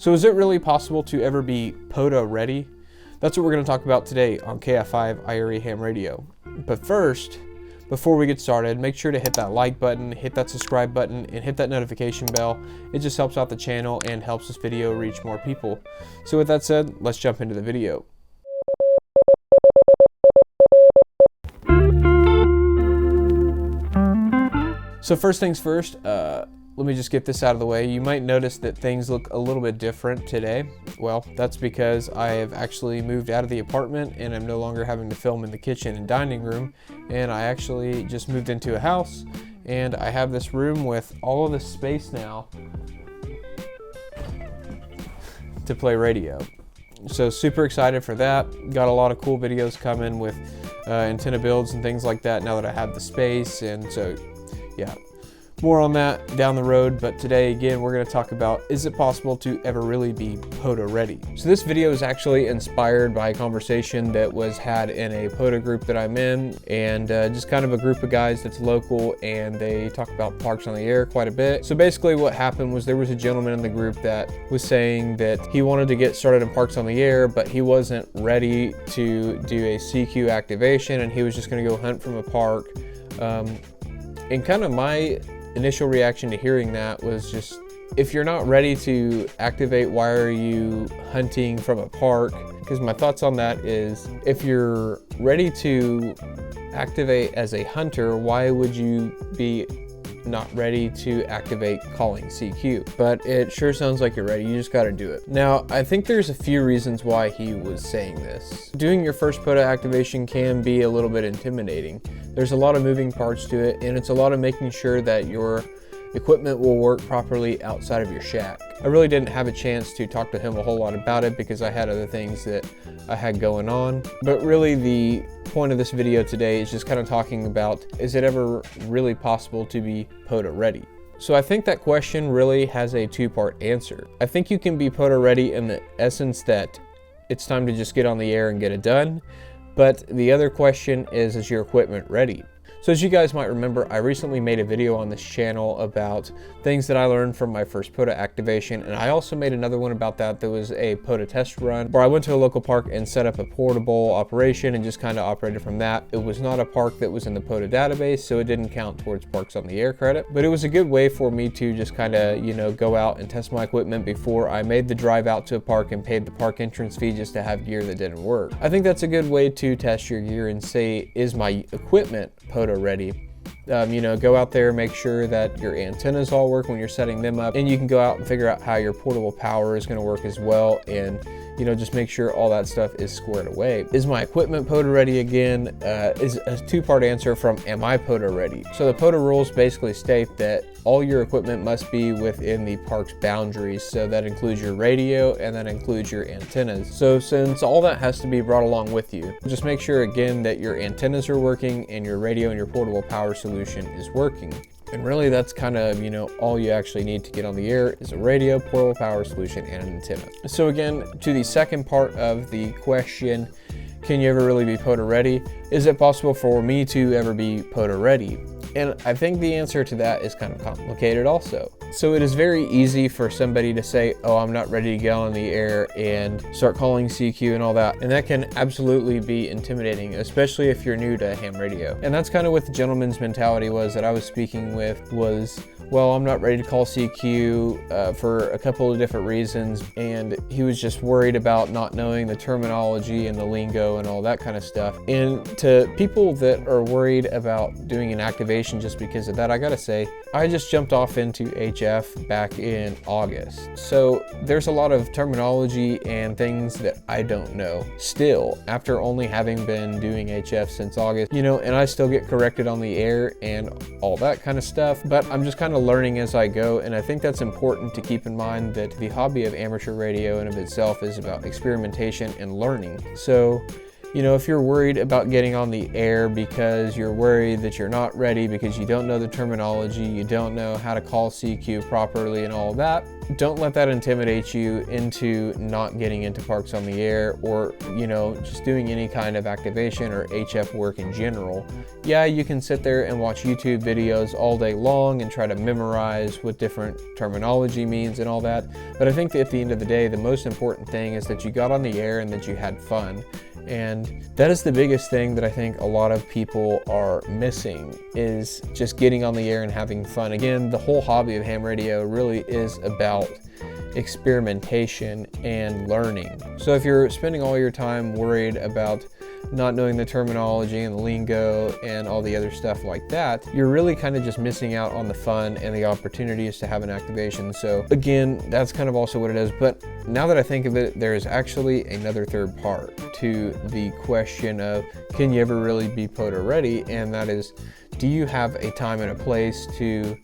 So is it really possible to ever be POTA ready? That's what we're going to talk about today on KF5 IRE Ham Radio. But first, before we get started, make sure to hit that like button, hit that subscribe button, and hit that notification bell. It just helps out the channel and helps this video reach more people. So with that said, let's jump into the video. So first things first, let me just get this out of the way. You might notice that things look a little bit different today. Well, that's because I have actually moved out of the apartment and I'm no longer having to film in the kitchen and dining room. And I actually just moved into a house and I have this room with all of this space now to play radio. So super excited for that. Got a lot of cool videos coming with antenna builds and things like that now that I have the space. And so yeah, more on that down the road, but today again we're going to talk about, is it possible to ever really be POTA ready? So this video is actually inspired by a conversation that was had in a POTA group that I'm in, and just kind of a group of guys that's local, and they talk about parks on the air quite a bit. So basically what happened was there was a gentleman in the group that was saying that he wanted to get started in parks on the air, but he wasn't ready to do a CQ activation, and he was just going to go hunt from a park. And kind of my initial reaction to hearing that was just, if you're not ready to activate, why are you hunting from a park? Because my thoughts on that is, if you're ready to activate as a hunter, why would you be not ready to activate calling CQ? But it sure sounds like you're ready. You just got to do it. Now, I think there's a few reasons why he was saying this. Doing your first POTA activation can be a little bit intimidating. There's a lot of moving parts to it, and it's a lot of making sure that your equipment will work properly outside of your shack. I really didn't have a chance to talk to him a whole lot about it because I had other things that I had going on. But really the point of this video today is just kind of talking about, is it ever really possible to be POTA ready? So I think that question really has a two-part answer. I think you can be POTA ready in the essence that it's time to just get on the air and get it done. But the other question is your equipment ready? So as you guys might remember, I recently made a video on this channel about things that I learned from my first POTA activation, and I also made another one about that was a POTA test run where I went to a local park and set up a portable operation and just kind of operated from that. It was not a park that was in the POTA database, so it didn't count towards Parks on the Air credit, but it was a good way for me to just kind of, you know, go out and test my equipment before I made the drive out to a park and paid the park entrance fee just to have gear that didn't work. I think that's a good way to test your gear and say, is my equipment POTA ready? You know, go out there, make sure that your antennas all work when you're setting them up, and you can go out and figure out how your portable power is going to work as well, and you know, just make sure all that stuff is squared away. Is my equipment POTA ready? Again, is a two-part answer from, am I POTA ready? So the POTA rules basically state that all your equipment must be within the park's boundaries. So that includes your radio and that includes your antennas. So since all that has to be brought along with you, just make sure again that your antennas are working and your radio and your portable power solution is working. And really that's kind of, you know, all you actually need to get on the air is a radio, portable power solution, and an antenna. So again, to the second part of the question, can you ever really be POTA ready? Is it possible for me to ever be POTA ready? And I think the answer to that is kind of complicated also. So it is very easy for somebody to say, oh, I'm not ready to get on the air and start calling CQ and all that. And that can absolutely be intimidating, especially if you're new to ham radio. And that's kind of what the gentleman's mentality was that I was speaking with was, well, I'm not ready to call CQ for a couple of different reasons. And he was just worried about not knowing the terminology and the lingo and all that kind of stuff. And to people that are worried about doing an activation just because of that, I gotta say, I just jumped off into HF back in August. So there's a lot of terminology and things that I don't know still after only having been doing HF since August, you know, and I still get corrected on the air and all that kind of stuff, but I'm just kind of learning as I go. And I think that's important to keep in mind, that the hobby of amateur radio in of itself is about experimentation and learning. So if you're worried about getting on the air because you're worried that you're not ready because you don't know the terminology, you don't know how to call CQ properly and all of that, don't let that intimidate you into not getting into Parks on the Air or, just doing any kind of activation or HF work in general. Yeah, you can sit there and watch YouTube videos all day long and try to memorize what different terminology means and all that. But I think that at the end of the day, the most important thing is that you got on the air and that you had fun. And that is the biggest thing that I think a lot of people are missing, is just getting on the air and having fun. Again, the whole hobby of ham radio really is about experimentation and learning. So if you're spending all your time worried about not knowing the terminology and the lingo and all the other stuff like that, you're really kind of just missing out on the fun and the opportunities to have an activation. So again, that's kind of also what it is. But now that I think of it, there is actually another third part to the question of, can you ever really be POTA ready? And that is, do you have a time and a place to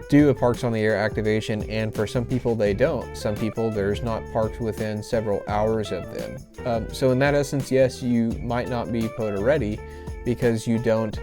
do a Parks on the Air activation? And for some people, they don't. Some people, there's not parks within several hours of them. So in that essence, yes, you might not be POTA ready because you don't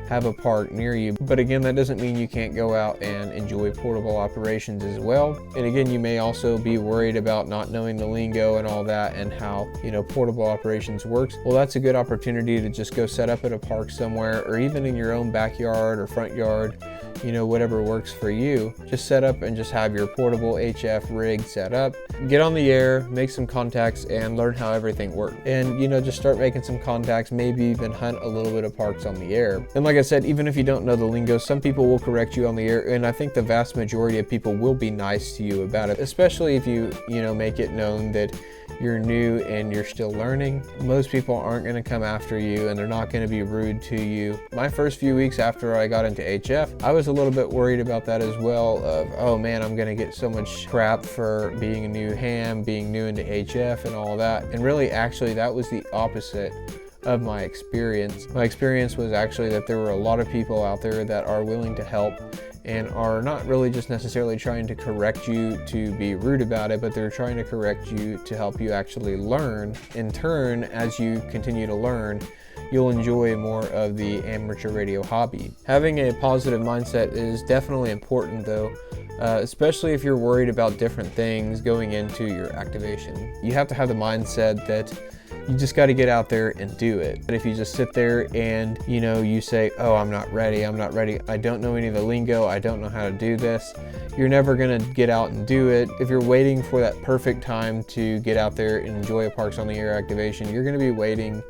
have a park near you. But again, that doesn't mean you can't go out and enjoy portable operations as well. And again, you may also be worried about not knowing the lingo and all that and how, portable operations works. Well, that's a good opportunity to just go set up at a park somewhere, or even in your own backyard or front yard, whatever works for you. Just set up and just have your portable HF rig set up. Get on the air, make some contacts, and learn how everything works. And, just start making some contacts, maybe even hunt a little bit of Parks on the Air. And like I said, even if you don't know the lingo, some people will correct you on the air, and I think the vast majority of people will be nice to you about it, especially if you, make it known that you're new and you're still learning. Most people aren't going to come after you, and they're not going to be rude to you. My first few weeks after I got into HF, I was a little bit worried about that as well, of, oh man, I'm going to get so much crap for being a new ham, being new into HF and all that. And really, actually, that was the opposite of my experience. My experience was actually that there were a lot of people out there that are willing to help and are not really just necessarily trying to correct you to be rude about it, but they're trying to correct you to help you actually learn. In turn, as you continue to learn, you'll enjoy more of the amateur radio hobby. Having a positive mindset is definitely important though, especially if you're worried about different things going into your activation. You have to have the mindset that you just got to get out there and do it. But if you just sit there and, you say, oh, I'm not ready, I don't know any of the lingo, I don't know how to do this, you're never going to get out and do it. If you're waiting for that perfect time to get out there and enjoy a Parks on the Air activation, you're going to be waiting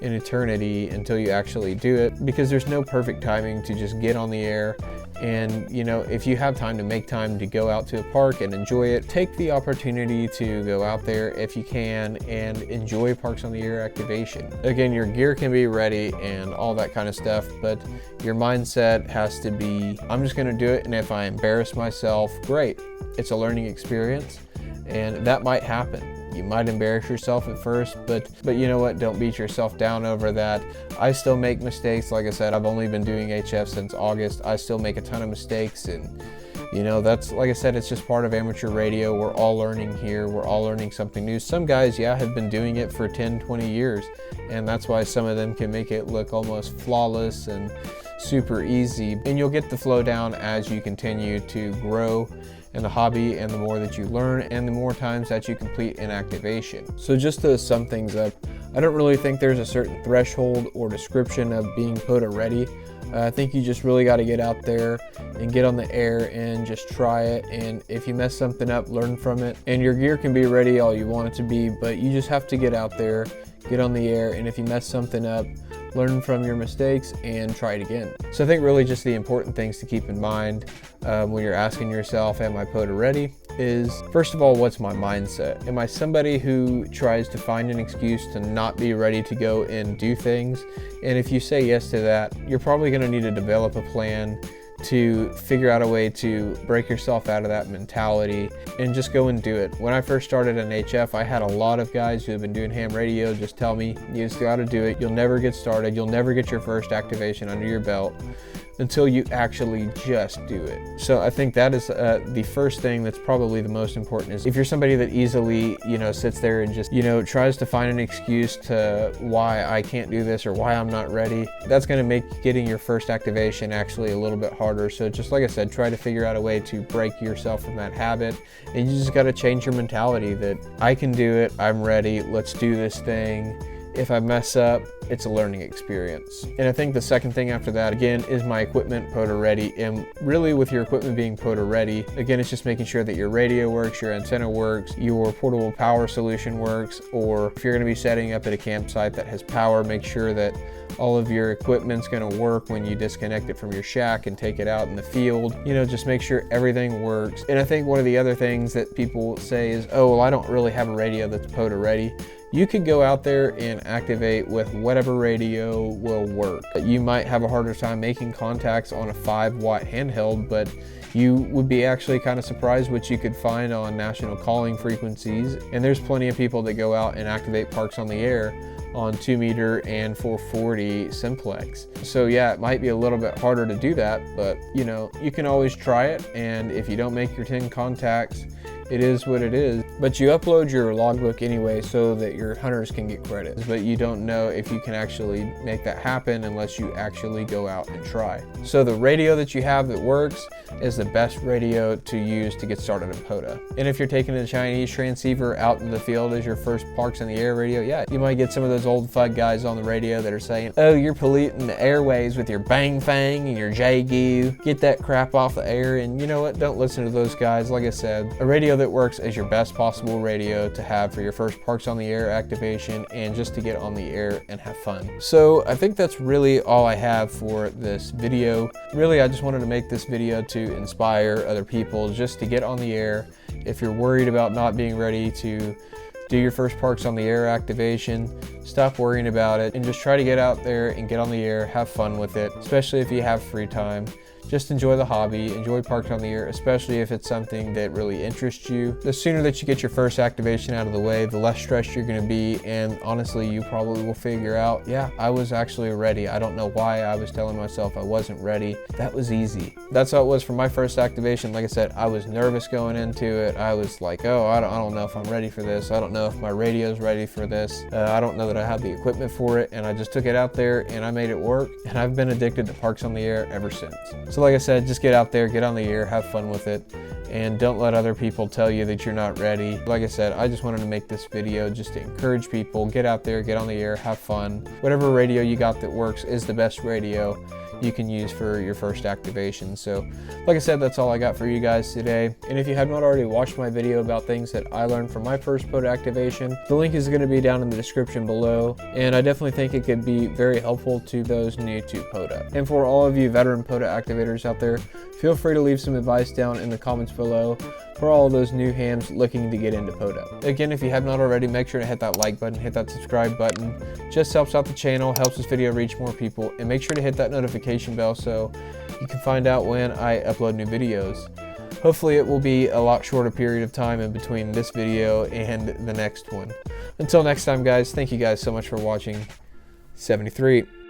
an eternity until you actually do it, because there's no perfect timing to just get on the air. And if you have time to make time to go out to a park and enjoy it, take the opportunity to go out there if you can and enjoy Parks on the Air activation. Again, your gear can be ready and all that kind of stuff, but your mindset has to be, I'm just going to do it, and if I embarrass myself, great. It's a learning experience, and that might happen. You might embarrass yourself at first, but you know what? Don't beat yourself down over that. I still make mistakes. Like I said, I've only been doing HF since August. I still make a ton of mistakes, and that's, like I said, it's just part of amateur radio. We're all learning here. We're all learning something new. Some guys, have been doing it for 10, 20 years, and that's why some of them can make it look almost flawless and super easy. And you'll get the flow down as you continue to grow in the hobby, and the more that you learn and the more times that you complete an activation. So just to sum things up, I don't really think there's a certain threshold or description of being POTA ready. I think you just really got to get out there and get on the air and just try it. And if you mess something up, learn from it. And your gear can be ready all you want it to be, but you just have to get out there, get on the air, and if you mess something up, learn from your mistakes and try it again. So I think really just the important things to keep in mind when you're asking yourself, am I POTA ready? Is, first of all, what's my mindset? Am I somebody who tries to find an excuse to not be ready to go and do things? And if you say yes to that, you're probably going to need to develop a plan to figure out a way to break yourself out of that mentality and just go and do it. When I first started in HF, I had a lot of guys who have been doing ham radio just tell me, you just got to do it. You'll never get started. You'll never get your first activation under your belt. until you actually just do it. So I think that is the first thing that's probably the most important. Is if you're somebody that easily, sits there and just, tries to find an excuse to why I can't do this or why I'm not ready, that's going to make getting your first activation actually a little bit harder. So just like I said, try to figure out a way to break yourself from that habit, and you just got to change your mentality that I can do it, I'm ready, let's do this thing. If I mess up, it's a learning experience. And I think the second thing after that, again, is my equipment POTA Ready. And really with your equipment being POTA Ready, again, it's just making sure that your radio works, your antenna works, your portable power solution works, or if you're gonna be setting up at a campsite that has power, make sure that all of your equipment's gonna work when you disconnect it from your shack and take it out in the field. Just make sure everything works. And I think one of the other things that people say is, oh, well, I don't really have a radio that's POTA Ready. You could go out there and activate with whatever radio will work. You might have a harder time making contacts on a 5-watt handheld, but you would be actually kind of surprised what you could find on national calling frequencies. And there's plenty of people that go out and activate parks on the air on 2-meter and 440 simplex. So yeah, it might be a little bit harder to do that, but you can always try it. And if you don't make your 10 contacts, it is what it is. But you upload your logbook anyway so that your hunters can get credit. But you don't know if you can actually make that happen unless you actually go out and try. So the radio that you have that works is the best radio to use to get started in POTA. And if you're taking a Chinese transceiver out in the field as your first Parks in the Air radio, yeah, you might get some of those old FUD guys on the radio that are saying, oh, you're polluting the airways with your bang fang and your JGU. Get that crap off the air. And you know what? Don't listen to those guys. Like I said, a radio that works as your best possible radio to have for your first Parks on the Air activation and just to get on the air and have fun. So I think that's really all I have for this video. Really, I just wanted to make this video to inspire other people just to get on the air. If you're worried about not being ready to do your first Parks on the Air activation, stop worrying about it and just try to get out there and get on the air, have fun with it, especially if you have free time. Just enjoy the hobby, enjoy Parks on the Air, especially if it's something that really interests you. The sooner that you get your first activation out of the way, the less stressed you're gonna be, and honestly, you probably will figure out, yeah, I was actually ready. I don't know why I was telling myself I wasn't ready. That was easy. That's how it was for my first activation. Like I said, I was nervous going into it. I was like, oh, I don't know if I'm ready for this. I don't know if my radio's ready for this. I don't know that I have the equipment for it, and I just took it out there and I made it work, and I've been addicted to Parks on the Air ever since. So like I said, just get out there, get on the air, have fun with it, and don't let other people tell you that you're not ready. Like I said, I just wanted to make this video just to encourage people, get out there, get on the air, have fun. Whatever radio you got that works is the best radio you can use for your first activation. So like I said, that's all I got for you guys today. And if you have not already watched my video about things that I learned from my first POTA activation, the link is going to be down in the description below, and I definitely think it could be very helpful to those new to POTA. And for all of you veteran POTA activators out there, feel free to leave some advice down in the comments below for all of those new hams looking to get into POTA. Again, if you have not already, make sure to hit that like button, hit that subscribe button. Just helps out the channel, helps this video reach more people, and make sure to hit that notification bell so you can find out when I upload new videos. Hopefully it will be a lot shorter period of time in between this video and the next one. Until next time, guys, thank you guys so much for watching. 73.